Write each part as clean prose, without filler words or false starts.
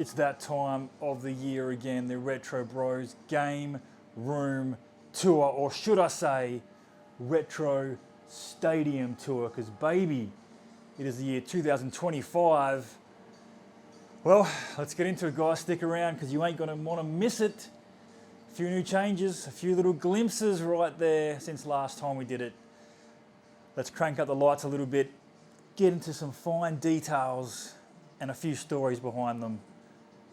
It's that time of the year again, the Retro Bros Game Room Tour, or should I say, Retro Stadium Tour, because baby, it is the year 2025. Well, let's get into it, guys. Stick around because you ain't going to want to miss it. A few new changes, a few little glimpses right there since last time we did it. Let's crank up the lights a little bit, get into some fine details and a few stories behind them,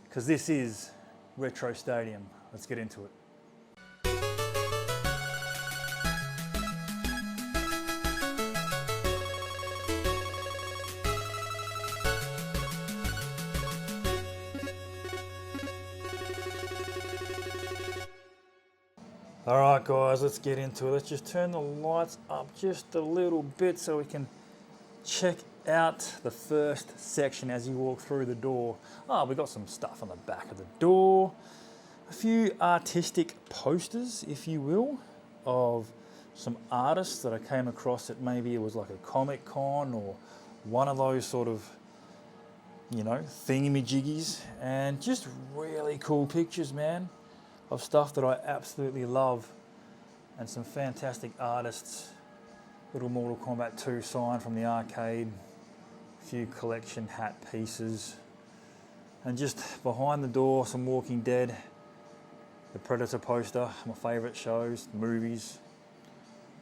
because this is Retro Stadium. Let's get into it. All right, guys, let's get into it. Let's just turn the lights up just a little bit so we can check out the first section as you walk through the door. Oh, we got some stuff on the back of the door. A few artistic posters, if you will, of some artists that I came across at maybe it was like a Comic Con or one of those sort of, you know, thingamajiggies, and just really cool pictures, man, of stuff that I absolutely love, and some fantastic artists. Little Mortal Kombat 2 sign from the arcade, a few collection hat pieces, and just behind the door some Walking Dead, the Predator poster, my favourite shows, movies.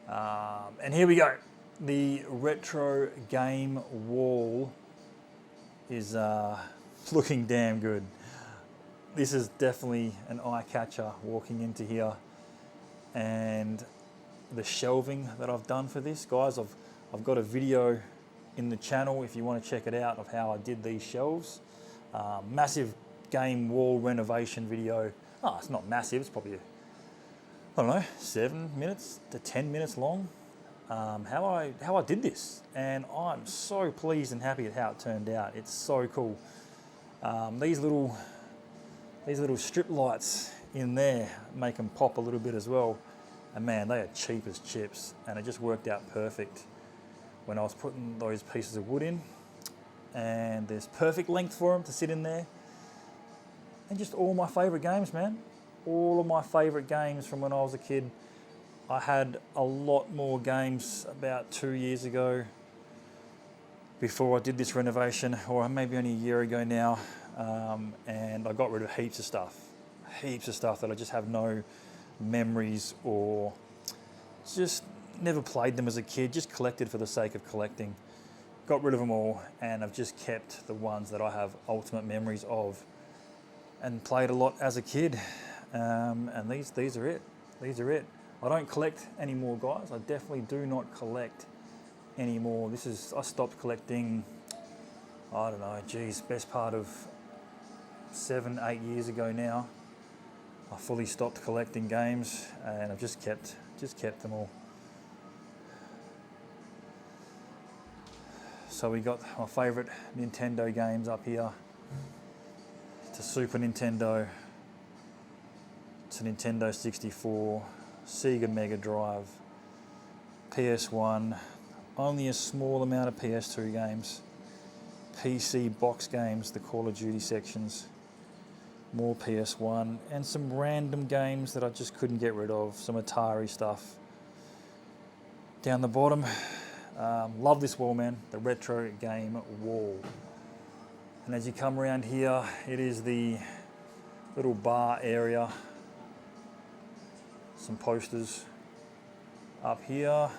And here we go. The retro game wall is looking damn good. This is definitely an eye catcher walking into here, and the shelving that I've done for this, guys, I've got a video in the channel if you want to check it out of how I did these shelves. Massive game wall renovation video. Oh, it's not massive, it's probably, I don't know, 7 minutes to 10 minutes long. How I did this, and I'm so pleased and happy at how it turned out. It's so cool. These little strip lights in there make them pop a little bit as well. And man, they are cheap as chips, and it just worked out perfect when I was putting those pieces of wood in. And there's perfect length for them to sit in there. And just all my favourite games, man. All of my favourite games from when I was a kid. I had a lot more games about 2 years ago before I did this renovation, or maybe only a year ago now. And I got rid of heaps of stuff that I just have no memories, or just never played them as a kid, just collected for the sake of collecting. Got rid of them all, and I've just kept the ones that I have ultimate memories of and played a lot as a kid. And these are it. These are it. I don't collect anymore, guys. I definitely do not collect anymore. I stopped collecting, I don't know, geez, best part of 7, 8 years ago now. I fully stopped collecting games, and I've just kept them all. So we got my favourite Nintendo games up here. To Super Nintendo, to Nintendo 64, Sega Mega Drive, PS1, only a small amount of PS2 games, PC box games, the Call of Duty sections, more PS1, and some random games that I just couldn't get rid of, some Atari stuff. Down the bottom, love this wall, man, the retro game wall. And as you come around here, it is the little bar area. Some posters up here.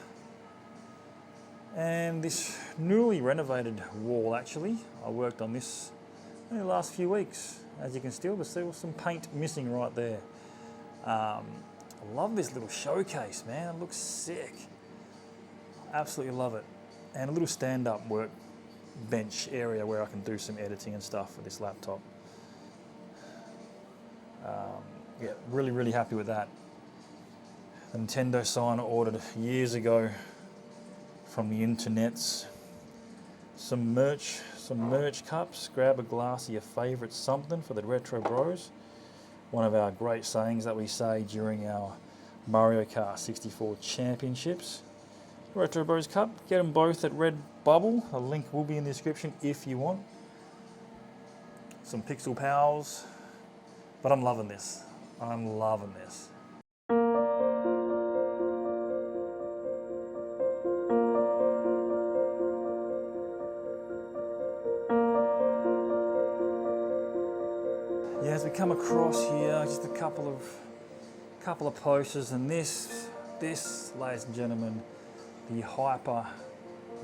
And this newly renovated wall, actually, I worked on this in the last few weeks. As you can still see, some paint missing right there. I love this little showcase, man. It looks sick. Absolutely love it. And a little stand-up work bench area where I can do some editing and stuff with this laptop. Yeah, really, really happy with that. The Nintendo sign I ordered years ago from the internets. Some merch cups. Grab a glass of your favourite something for the Retro Bros. One of our great sayings that we say during our Mario Kart 64 championships. Retro Bros Cup, get them both at Redbubble. A link will be in the description if you want. some Pixel Pals, but I'm loving this. I'm loving this. Yeah, as we come across here, just a couple of posters, and this, ladies and gentlemen, the Hyper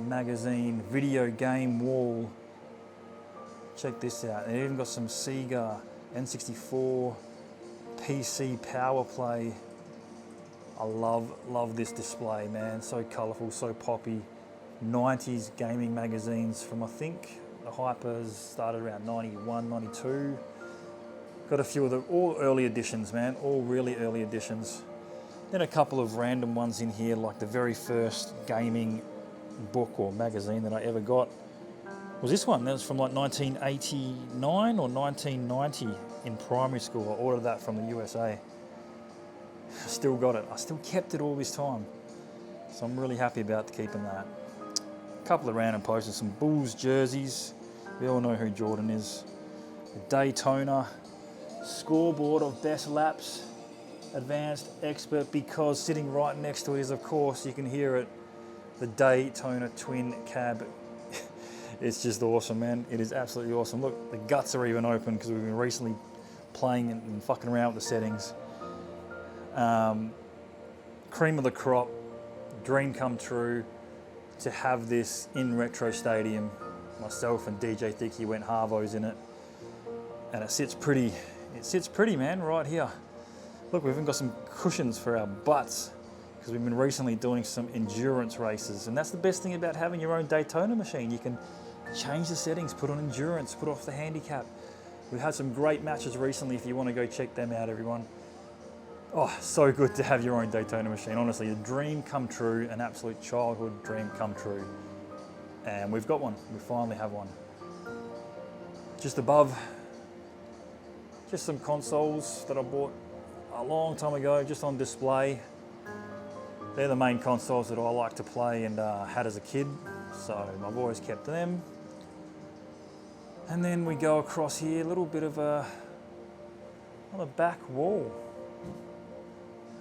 magazine video game wall. Check this out. They even got some Sega N64 PC Power Play. I love this display, man. So colourful, so poppy. 90s gaming magazines from, I think the Hypers started around 91, 92. Got a few of the all early editions, man. All really early editions. Then a couple of random ones in here, like the very first gaming book or magazine that I ever got was this one. That was from like 1989 or 1990 in primary school. I ordered that from the USA. I still got it. I still kept it all this time. So I'm really happy about keeping that. A couple of random posters, some Bulls jerseys. We all know who Jordan is. The Daytona scoreboard of best laps, advanced expert, because sitting right next to it is, of course, you can hear it, the Daytona Twin Cab. It's just awesome, man. It is absolutely awesome. Look, the guts are even open because we've been recently playing and fucking around with the settings. Cream of the crop, dream come true to have this in Retro Stadium. Myself and DJ Thicky went Harvos in it, and it sits pretty. It sits pretty, man, right here. Look, we've even got some cushions for our butts because we've been recently doing some endurance races, and that's the best thing about having your own Daytona machine. You can change the settings, put on endurance, put off the handicap. We've had some great matches recently if you want to go check them out, everyone. Oh, so good to have your own Daytona machine. Honestly, a dream come true, an absolute childhood dream come true. And we've got one. We finally have one. Just above, just some consoles that I bought a long time ago, just on display. They're the main consoles that I like to play and had as a kid, so I've always kept them. And then we go across here, a little bit of on the back wall.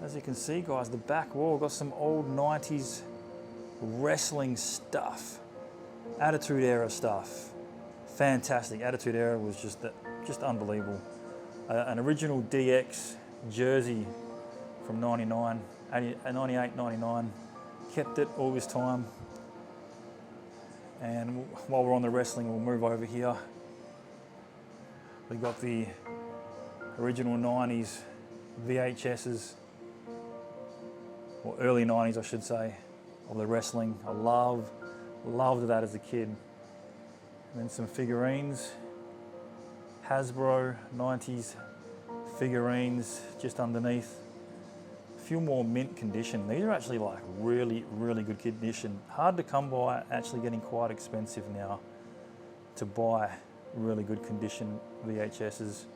As you can see, guys, the back wall got some old 90s wrestling stuff, Attitude Era stuff. Fantastic. Attitude Era was just unbelievable. An original DX jersey from 99, 98, 99. Kept it all this time. And while we're on the wrestling, we'll move over here. We got the original 90s VHSs, or early 90s, I should say, of the wrestling. I loved that as a kid. And then some figurines, Hasbro 90s figurines just underneath. A few more mint condition. These are actually like really, really good condition. Hard to come by, actually getting quite expensive now to buy really good condition VHSs.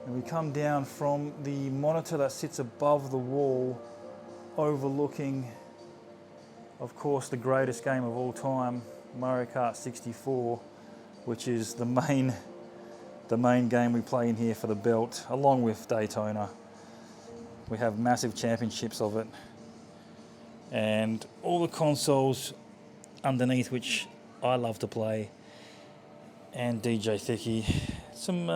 And we come down from the monitor that sits above the wall, overlooking, of course, the greatest game of all time, Mario Kart 64, which is the main game we play in here for the belt, along with Daytona. We have massive championships of it, and all the consoles underneath, which I love to play, and DJ Thicky. Some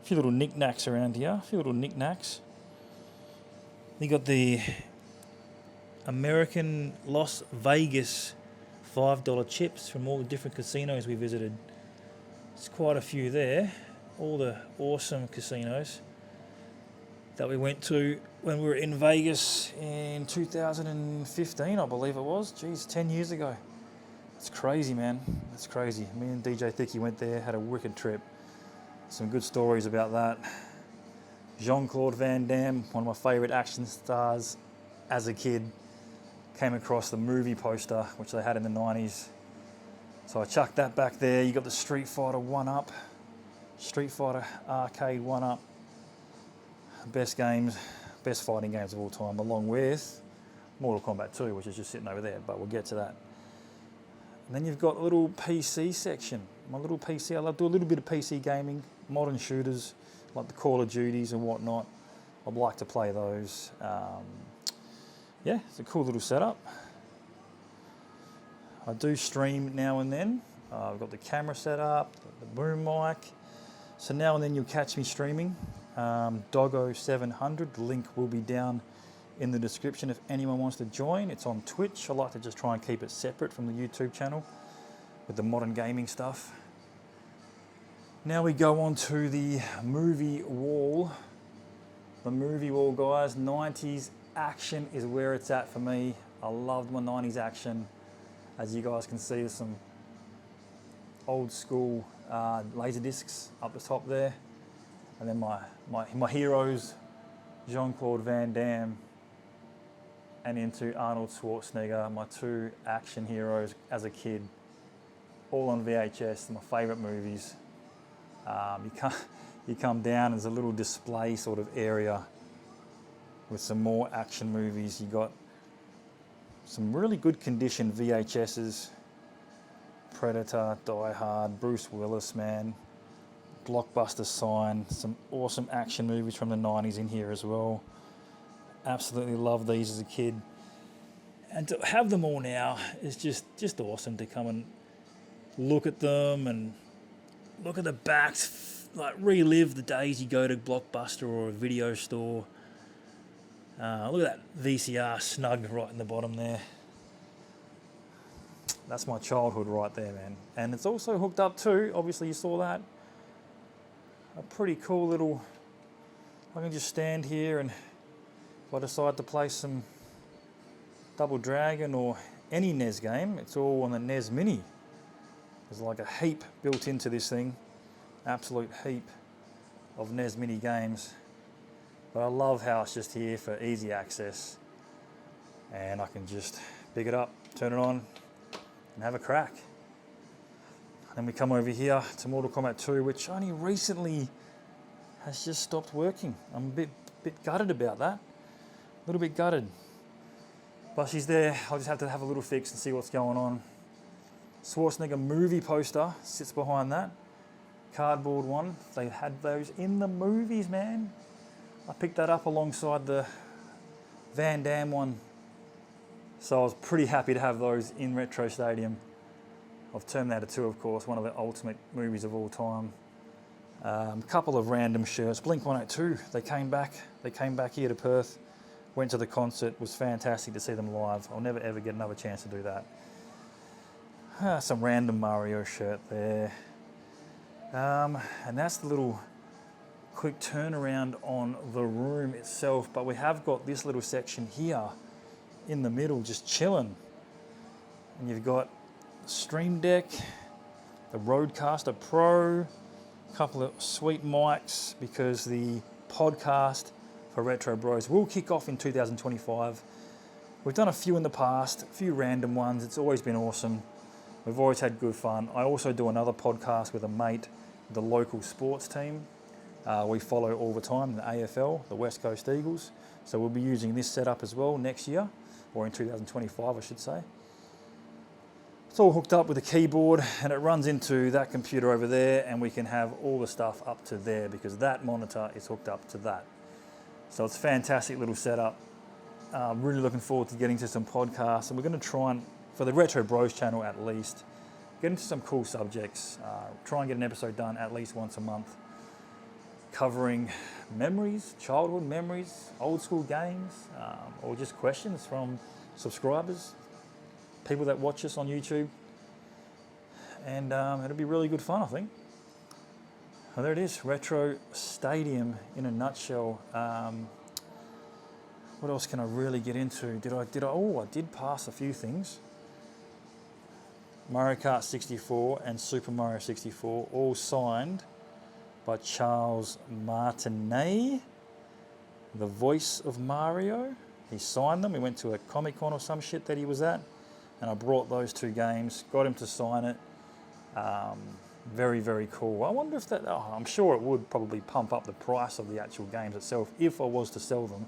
few little knickknacks around here, You got the American Las Vegas $5 chips from all the different casinos we visited. There's quite a few there, all the awesome casinos that we went to when we were in Vegas in 2015, I believe it was. Geez, 10 years ago. It's crazy, man. It's crazy. Me and DJ Thicky went there, had a wicked trip. Some good stories about that. Jean-Claude Van Damme, one of my favourite action stars as a kid, came across the movie poster, which they had in the 90s. So I chucked that back there. You got the Street Fighter 1-Up, Street Fighter Arcade 1-Up. Best fighting games of all time, along with Mortal Kombat 2, which is just sitting over there, but we'll get to that. And then you've got a little PC section. my little PC. I love to do a little bit of PC gaming, modern shooters like the Call of Duties and whatnot. I'd like to play those. Yeah, it's a cool little setup. I do stream now and then. I've got the camera set up, the boom mic. So now and then you'll catch me streaming. Doggo 700, the link will be down in the description if anyone wants to join. It's on Twitch. I like to just try and keep it separate from the YouTube channel with the modern gaming stuff. Now we go on to the movie wall. The movie wall, guys, 90s action is where it's at for me. I loved my 90s action. As you guys can see, there's some old school laser discs up the top there. And then my heroes, Jean-Claude Van Damme and into Arnold Schwarzenegger, my two action heroes as a kid, all on VHS, my favourite movies. You come down, there's a little display sort of area with some more action movies. You got some really good condition VHSs, Predator, Die Hard, Bruce Willis, man, blockbuster sign, some awesome action movies from the 90s in here as well. Absolutely love these as a kid. And to have them all now is just awesome to come and look at them and look at the backs, like relive the days you go to Blockbuster or a video store. Look at that VCR snug right in the bottom there. That's my childhood right there, man. And it's also hooked up to, obviously you saw that, a pretty cool little, I can just stand here and if I decide to play some Double Dragon or any NES game, it's all on the NES Mini. There's like a heap built into this thing, absolute heap of NES Mini games. But I love how it's just here for easy access and I can just pick it up, turn it on and have a crack. Then we come over here to Mortal Kombat 2, which only recently has just stopped working. I'm a bit gutted about that. A little bit gutted. But she's there. I'll just have to have a little fix and see what's going on. Schwarzenegger movie poster sits behind that. Cardboard one. They had those in the movies, man. I picked that up alongside the Van Damme one. So I was pretty happy to have those in Retro Stadium. Of Terminator 2, of course, one of the ultimate movies of all time. A couple of random shirts. Blink 182, they came back here to Perth. Went to the concert, was fantastic to see them live. I'll never ever get another chance to do that. Some random Mario shirt there. And that's the little quick turnaround on the room itself. But we have got this little section here in the middle, just chilling. And you've got the Stream Deck, the Rodecaster Pro, a couple of sweet mics because the podcast for Retro Bros will kick off in 2025. We've done a few in the past, a few random ones. It's always been awesome. We've always had good fun. I also do another podcast with a mate, the local sports team. We follow all the time, the AFL, the West Coast Eagles. So we'll be using this setup as well next year, or in 2025, I should say. It's all hooked up with a keyboard and it runs into that computer over there and we can have all the stuff up to there because that monitor is hooked up to that. So it's a fantastic little setup. Really looking forward to getting to some podcasts and we're going to try and, for the Retro Bros channel at least, get into some cool subjects. Try and get an episode done at least once a month covering memories, childhood memories, old school games, or just questions from subscribers, people that watch us on YouTube. And it'll be really good fun, I think. Well, there it is, Retro Stadium in a nutshell. What else can I really get into? I did pass a few things. Mario Kart 64 and Super Mario 64, all signed by Charles Martinet, the voice of Mario. He signed them. We went to a Comic-Con or some shit that he was at, and I brought those two games, got him to sign it. Very, very cool. I wonder if that, I'm sure it would probably pump up the price of the actual games itself if I was to sell them.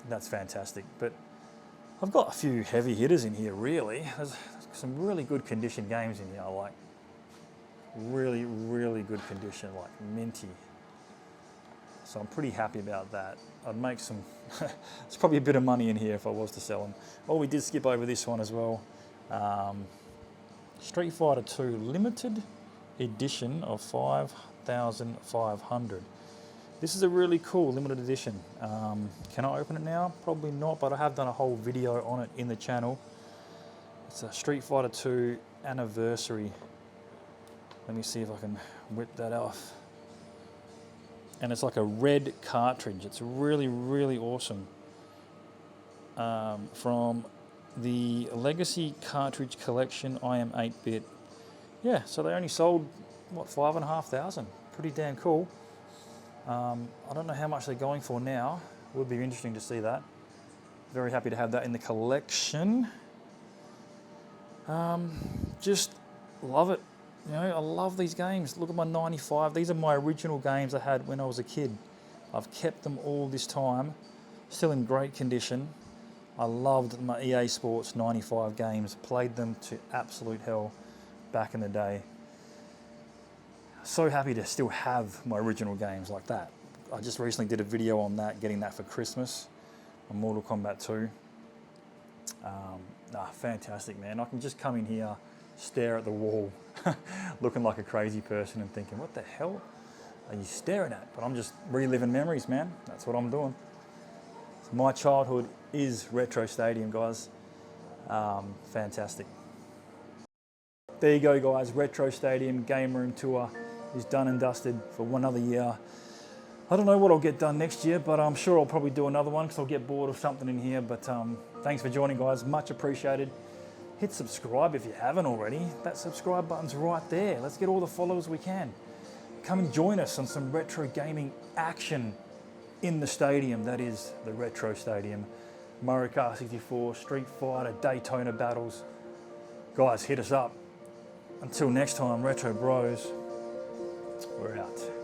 That's fantastic. But I've got a few heavy hitters in here, really. There's some really good condition games in here. Like really, really good condition, like minty. So I'm pretty happy about that. I'd make some, it's probably a bit of money in here if I was to sell them. Oh, we did skip over this one as well. Street Fighter 2 limited edition of 5,500. This is a really cool limited edition. Can I open it now? Probably not, but I have done a whole video on it in the channel. It's a Street Fighter 2 anniversary. Let me see if I can whip that off. And it's like a red cartridge. It's really, really awesome. From the Legacy Cartridge Collection, I Am 8-Bit. Yeah, so they only sold, what, 5,500? Pretty damn cool. I don't know how much they're going for now. Would be interesting to see that. Very happy to have that in the collection. Just love it. You know, I love these games. Look at my 95. These are my original games I had when I was a kid. I've kept them all this time. Still in great condition. I loved my EA Sports 95 games. Played them to absolute hell back in the day. So happy to still have my original games like that. I just recently did a video on that, getting that for Christmas, on Mortal Kombat 2. Fantastic, man. I can just come in here, stare at the wall, looking like a crazy person and thinking, what the hell are you staring at? But I'm just reliving memories, man. That's what I'm doing. So my childhood is Retro Stadium, guys. Fantastic. There you go, guys. Retro Stadium Game Room Tour is done and dusted for another year. I don't know what I'll get done next year, but I'm sure I'll probably do another one because I'll get bored of something in here. But thanks for joining, guys. Much appreciated. Hit subscribe if you haven't already. That subscribe button's right there. Let's get all the followers we can. Come and join us on some retro gaming action in the stadium. That is the Retro Stadium. Mario Kart 64, Street Fighter, Daytona battles. Guys, hit us up. Until next time, Retro Bros, we're out.